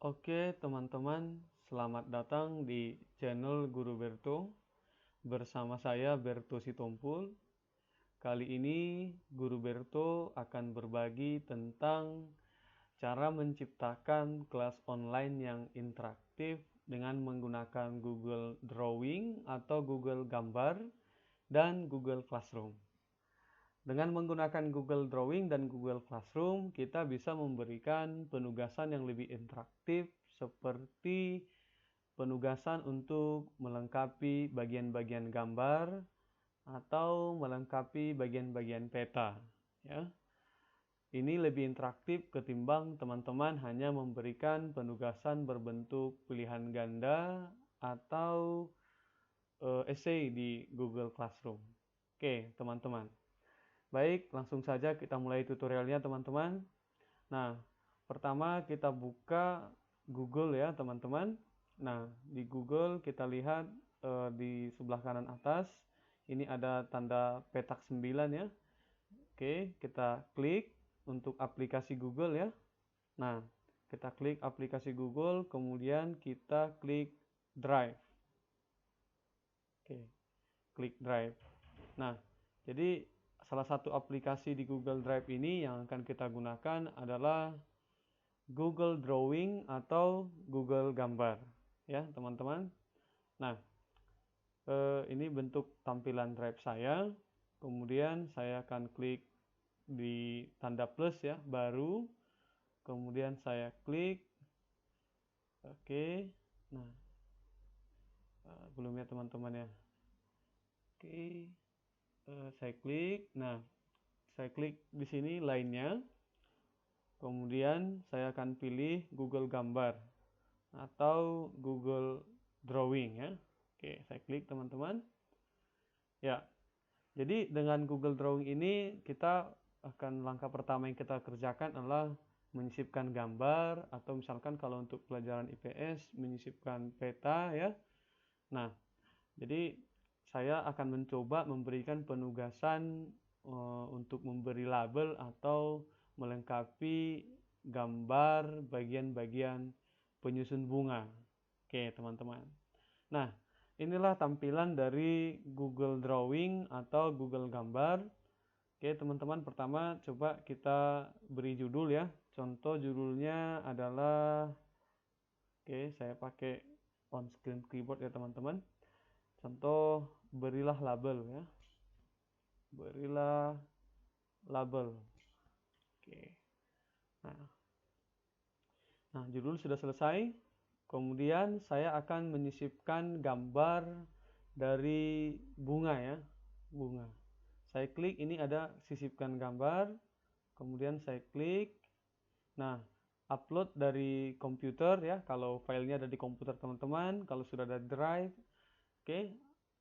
Oke, teman-teman, selamat datang di channel Guru Berto bersama saya Berto Sitompul. Kali ini Guru Berto akan berbagi tentang cara menciptakan kelas online yang interaktif dengan menggunakan Google Drawing atau Google Gambar dan Google Classroom. Dengan menggunakan Google Drawing dan Google Classroom, kita bisa memberikan penugasan yang lebih interaktif seperti penugasan untuk melengkapi bagian-bagian gambar atau melengkapi bagian-bagian peta, ya. Ini lebih interaktif ketimbang teman-teman hanya memberikan penugasan berbentuk pilihan ganda atau essay di Google Classroom. Oke, teman-teman. Baik, langsung saja kita mulai tutorialnya, teman-teman. Nah, pertama kita buka Google ya, teman-teman. Nah, di Google kita lihat di sebelah kanan atas ini ada tanda petak 9 ya. Oke, kita klik untuk aplikasi Google ya. Nah, kita klik aplikasi Google, kemudian kita klik Drive. Oke, klik Drive. Nah, jadi salah satu aplikasi di Google Drive ini yang akan kita gunakan adalah Google Drawing atau Google Gambar, ya teman-teman. Nah, ini bentuk tampilan drive saya. Kemudian saya akan klik di tanda plus ya, baru. Kemudian saya klik, oke. Nah, belum ya teman-teman ya. Oke, saya klik. Nah, saya klik di sini lainnya. Kemudian saya akan pilih Google Gambar atau Google Drawing ya. Oke, saya klik teman-teman. Ya, jadi dengan Google Drawing ini kita akan langkah pertama yang kita kerjakan adalah menyisipkan gambar atau misalkan kalau untuk pelajaran IPS menyisipkan peta ya. Nah, jadi saya akan mencoba memberikan penugasan untuk memberi label atau melengkapi gambar bagian-bagian penyusun bunga. Oke, teman-teman. Nah, inilah tampilan dari Google Drawing atau Google Gambar. Oke, teman-teman, pertama coba kita beri judul ya. Contoh judulnya adalah, oke, saya pakai on screen keyboard ya, teman-teman. Contoh, berilah label ya. Berilah label. Oke. Nah, judul sudah selesai. Kemudian saya akan menyisipkan gambar dari bunga ya, bunga. Saya klik, ini ada sisipkan gambar. Kemudian saya klik. Nah, upload dari komputer ya, kalau filenya ada di komputer teman-teman. Kalau sudah ada drive, oke.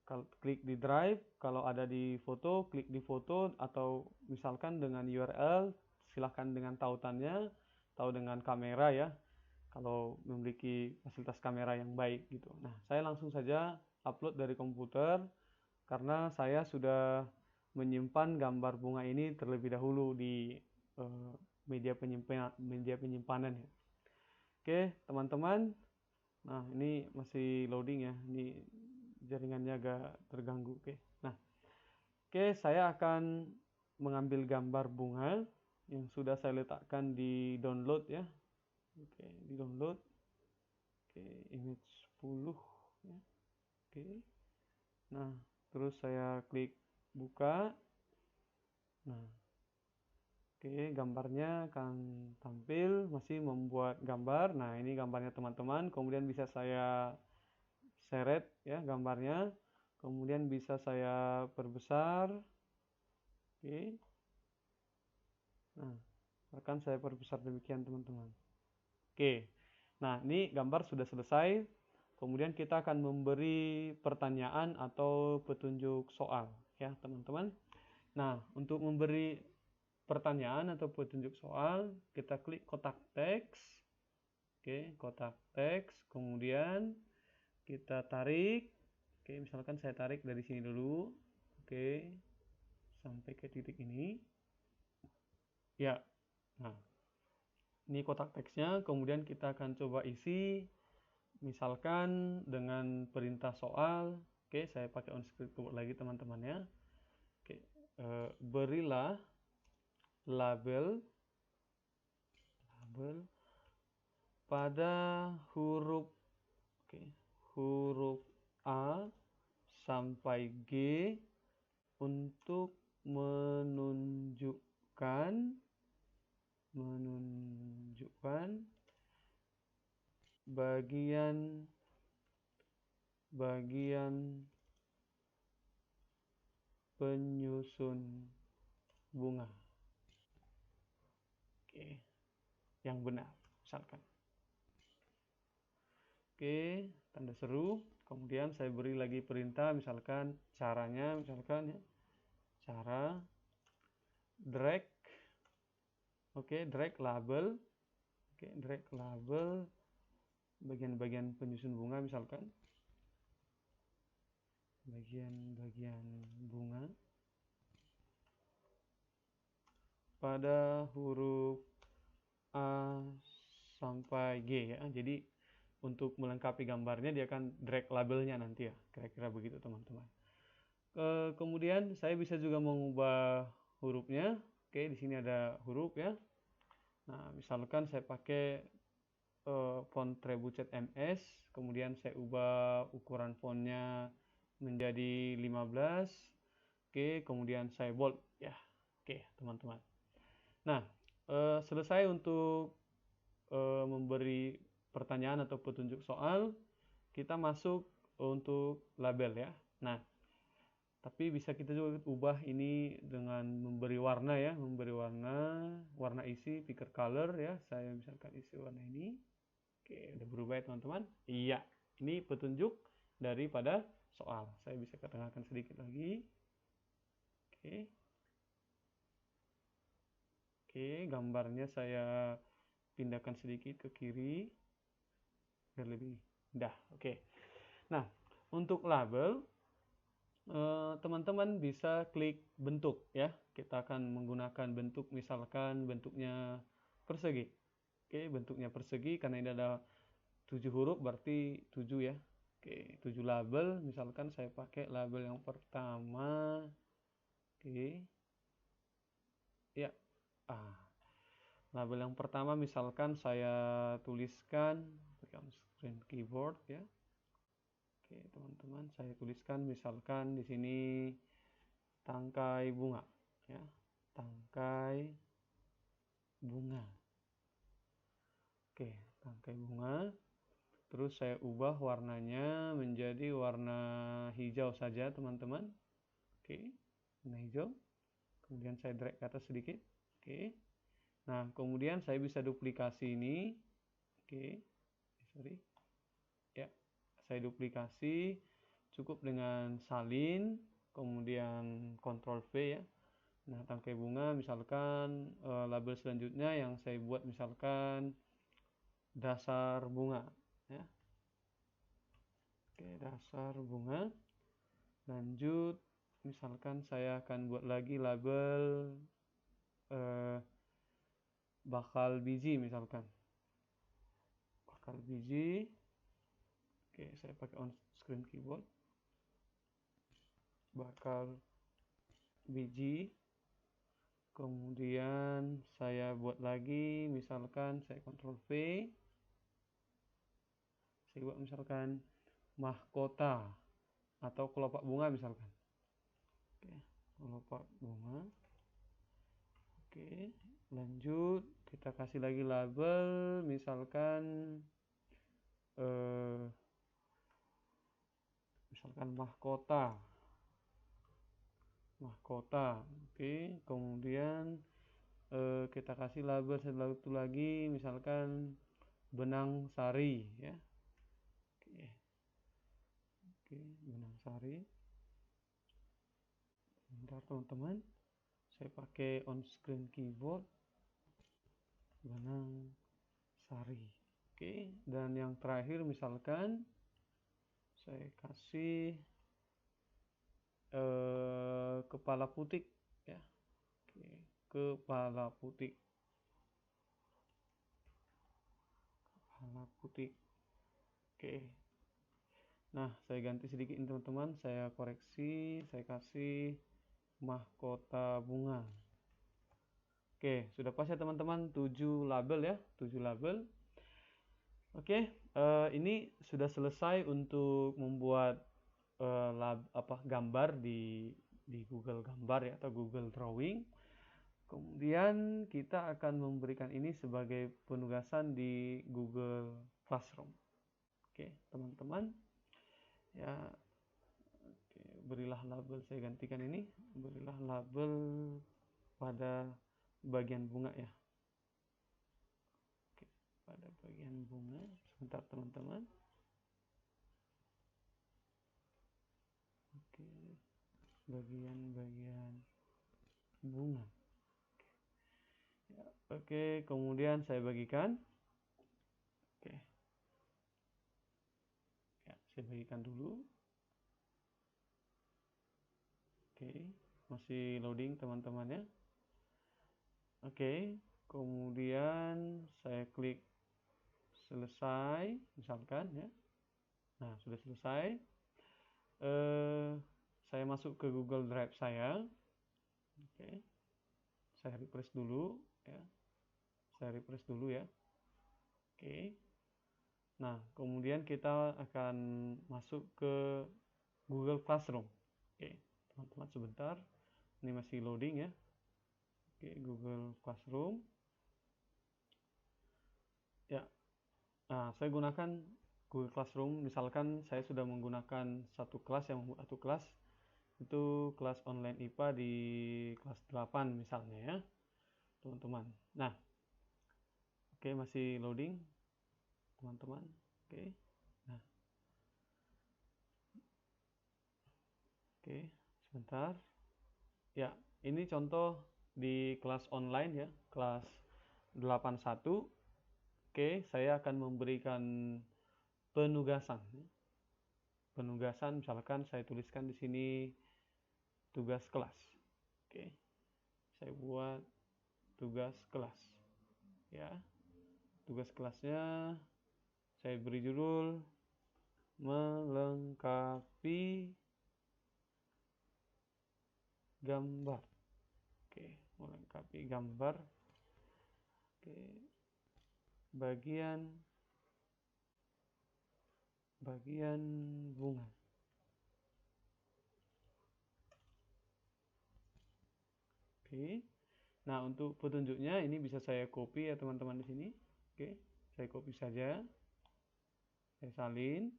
Kalau klik di drive, kalau ada di foto, klik di foto, atau misalkan dengan URL, silahkan dengan tautannya, atau dengan kamera ya, kalau memiliki fasilitas kamera yang baik gitu. Nah, saya langsung saja upload dari komputer, karena saya sudah menyimpan gambar bunga ini terlebih dahulu di media penyimpanan ya. Oke, teman-teman. Nah, ini masih loading ya. Ini jaringannya agak terganggu. Oke, saya akan mengambil gambar bunga yang sudah saya letakkan di download ya. Oke, di download. Oke, image 10 ya. Oke. Nah, terus saya klik buka. Nah, oke, gambarnya akan tampil, masih membuat gambar. Nah, ini gambarnya teman-teman. Kemudian bisa saya seret ya gambarnya. Kemudian bisa saya perbesar. Oke. Nah, akan saya perbesar demikian teman-teman. Oke. Nah, ini gambar sudah selesai. Kemudian kita akan memberi pertanyaan atau petunjuk soal ya, teman-teman. Nah, untuk memberi pertanyaan atau petunjuk soal, kita klik kotak teks. Oke, kotak teks. Kemudian kita tarik. Oke, misalkan saya tarik dari sini dulu. Oke, sampai ke titik ini. Ya. Nah, Ini kotak teksnya, kemudian kita akan coba isi, misalkan dengan perintah soal. Oke, saya pakai on screen keyboard lagi teman-teman ya. Oke, berilah label pada huruf huruf A sampai G untuk menunjukkan bagian penyusun bunga. Oke, yang benar misalkan. Oke, tanda seru. Kemudian saya beri lagi perintah, misalkan caranya, misalkan ya, cara drag. Oke, drag label. Oke, drag label bagian-bagian penyusun bunga, misalkan bagian-bagian bunga pada huruf A sampai G ya. Jadi untuk melengkapi gambarnya dia akan drag labelnya nanti ya, kira-kira begitu teman-teman. Kemudian saya bisa juga mengubah hurufnya. Oke, di sini ada huruf ya. Nah, misalkan saya pakai font Trebuchet MS, kemudian saya ubah ukuran fontnya menjadi 15. Oke, kemudian saya bold ya. Oke, teman-teman. Nah, selesai untuk memberi pertanyaan atau petunjuk soal, kita masuk untuk label ya. Nah, tapi bisa kita juga ubah ini dengan memberi warna ya, memberi warna isi, picker color ya. Saya misalkan isi warna ini. Oke, udah berubah ya teman-teman? Iya, ini petunjuk daripada soal. Saya bisa ketengahkan sedikit lagi. Oke. Oke, gambarnya saya pindahkan sedikit ke kiri biar lebih indah. Oke. Nah, untuk label teman-teman bisa klik bentuk ya. Kita akan menggunakan bentuk, misalkan bentuknya persegi. Oke, bentuknya persegi karena ini ada 7 huruf berarti 7 ya. Oke, 7 label. Misalkan saya pakai label yang pertama. Oke. Ya. Label yang pertama misalkan saya tuliskan pakai screen keyboard ya. Oke, teman-teman, saya tuliskan misalkan di sini tangkai bunga ya. Tangkai bunga. Oke, tangkai bunga. Terus saya ubah warnanya menjadi warna hijau saja, teman-teman. Oke, warna hijau. Kemudian saya drag ke atas sedikit. Oke. Nah, kemudian saya bisa duplikasi ini. Oke. Sorry. Ya, saya duplikasi cukup dengan salin, kemudian Ctrl V ya. Nah, tangkai bunga misalkan label selanjutnya yang saya buat misalkan dasar bunga ya. Oke, dasar bunga. Lanjut, misalkan saya akan buat lagi label bakal biji misalkan. Bakal biji. Oke, saya pakai on screen keyboard. Bakal biji. Kemudian saya buat lagi, misalkan saya Ctrl V. Saya buat misalkan mahkota atau kelopak bunga misalkan. Oke, kelopak bunga. Oke, lanjut kita kasih lagi label, misalkan mahkota. Oke, kemudian kita kasih label satu lagi, misalkan benang sari ya. Oke, benang sari. Bentar teman-teman, saya pakai on screen keyboard. Benang sari. Oke, dan yang terakhir misalkan saya kasih kepala putik ya. Oke, kepala putik. Malah putih. Oke. Nah, saya ganti sedikit ini teman-teman, saya koreksi, saya kasih mahkota bunga. Oke, sudah pas ya teman-teman, 7 label ya, 7 label. Oke, ini sudah selesai untuk membuat gambar di Google Gambar ya, atau Google Drawing. Kemudian kita akan memberikan ini sebagai penugasan di Google Classroom. Oke, teman-teman. Ya, oke, berilah label, saya gantikan ini, berilah label pada bagian bunga ya. Oke, pada bagian bunga. Sebentar teman-teman. Oke, bagian-bagian bunga. Ya, oke, kemudian saya bagikan. Oke. Ya, saya bagikan dulu. Oke, masih loading teman-teman ya. Oke, kemudian saya klik selesai, misalkan ya. Nah, sudah selesai. Saya masuk ke Google Drive saya. Oke, saya refresh dulu ya. Saya refresh dulu ya. Oke. Nah, kemudian kita akan masuk ke Google Classroom. Oke, teman-teman sebentar. Ini masih loading ya. Oke, Google Classroom. Ya. Nah, saya gunakan Google Classroom. Misalkan saya sudah menggunakan satu kelas itu kelas online IPA di kelas 8 misalnya ya, teman-teman. Nah, oke, masih loading, teman-teman. Oke. Nah. Oke, sebentar. Ya, ini contoh di kelas online ya, kelas 81. Oke, saya akan memberikan penugasan. Penugasan misalkan saya tuliskan di sini tugas kelas. Oke. Saya buat tugas kelas. Ya. Tugas kelasnya saya beri judul melengkapi gambar. Oke, melengkapi gambar. Oke. Bagian bunga. Oke. Nah, untuk petunjuknya ini bisa saya copy ya teman-teman di sini. Oke, saya copy saja. Saya salin.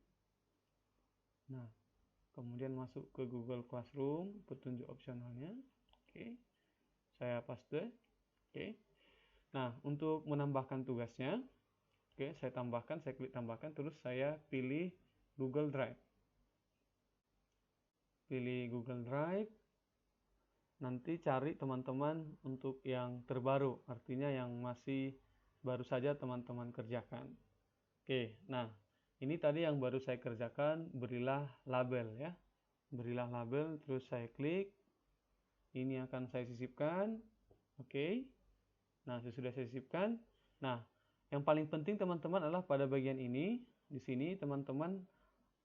Nah, kemudian masuk ke Google Classroom, petunjuk opsionalnya. Oke. Saya paste. Oke. Nah, untuk menambahkan tugasnya, oke, saya tambahkan, saya klik tambahkan, terus saya pilih Google Drive. Pilih Google Drive. Nanti cari teman-teman untuk yang terbaru, artinya yang masih baru saja teman-teman kerjakan. Oke, nah ini tadi yang baru saya kerjakan, berilah label ya. Berilah label, terus saya klik. Ini akan saya sisipkan. Oke. Nah, sudah saya sisipkan. Nah, yang paling penting teman-teman adalah pada bagian ini. Di sini teman-teman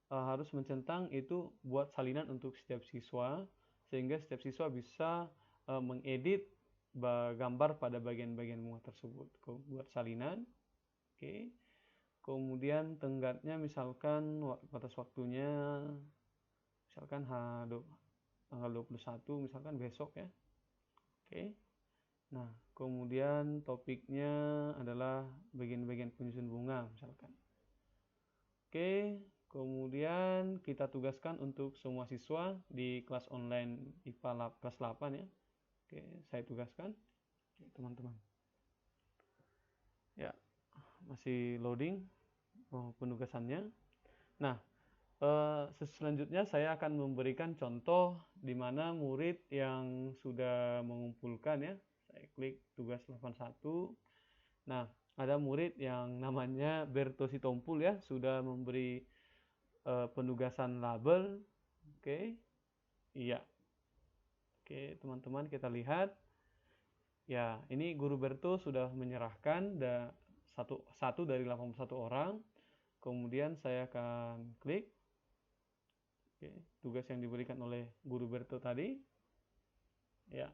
harus mencentang itu buat salinan untuk setiap siswa, sehingga setiap siswa bisa mengedit gambar pada bagian-bagian bunga tersebut. Buat salinan. Oke. Kemudian tenggatnya misalkan batas waktunya misalkan tanggal 21 misalkan besok ya. Oke. Nah, kemudian topiknya adalah bagian-bagian penyusun bunga misalkan. Oke, kemudian kita tugaskan untuk semua siswa di kelas online IPA kelas 8 ya. Oke, saya tugaskan. Oke, teman-teman. Ya, masih loading penugasannya. Nah, selanjutnya saya akan memberikan contoh di mana murid yang sudah mengumpulkan ya. Saya klik tugas 81. Nah, ada murid yang namanya Berto Sitompul ya, sudah memberi penugasan label. Oke. Iya. Oke, teman-teman kita lihat. Ya, ini Guru Berto sudah menyerahkan satu dari 81 orang. Kemudian saya akan klik. Oke, tugas yang diberikan oleh Guru Berto tadi. Ya,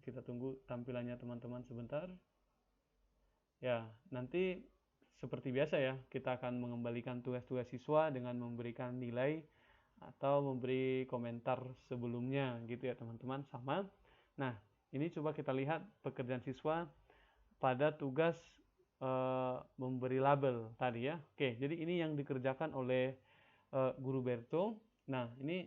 kita tunggu tampilannya teman-teman sebentar. Ya, nanti seperti biasa ya, kita akan mengembalikan tugas-tugas siswa dengan memberikan nilai atau memberi komentar sebelumnya gitu ya teman-teman, sama. Nah, ini coba kita lihat pekerjaan siswa pada tugas memberi label tadi ya. Oke, jadi ini yang dikerjakan oleh Guru Berto. Nah, ini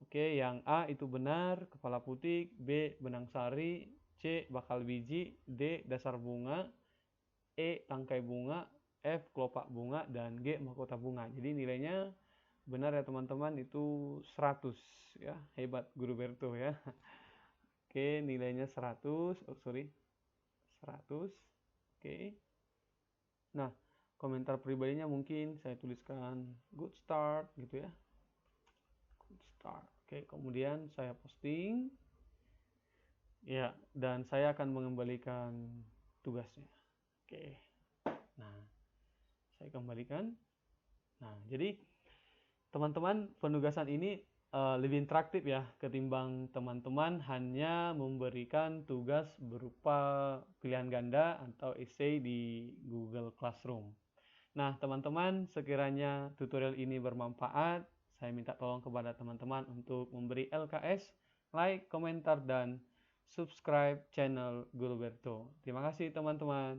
oke, yang A itu benar, kepala putik, B benang sari, C bakal biji, D dasar bunga, E tangkai bunga, F kelopak bunga, dan G mahkota bunga. Jadi nilainya benar ya teman-teman, itu 100 ya. Hebat Guru Berto ya. Oke, nilainya 100. Oh, sorry. 100. Oke. Nah, komentar pribadinya mungkin saya tuliskan good start gitu ya. Good start. Oke, kemudian saya posting. Ya, dan saya akan mengembalikan tugasnya. Oke. Nah, saya kembalikan. Nah, jadi teman-teman, penugasan ini lebih interaktif ya ketimbang teman-teman hanya memberikan tugas berupa pilihan ganda atau essay di Google Classroom. Nah, teman-teman, sekiranya tutorial ini bermanfaat, saya minta tolong kepada teman-teman untuk memberi LKS, like, komentar, dan subscribe channel Guru Berto. Terima kasih teman-teman.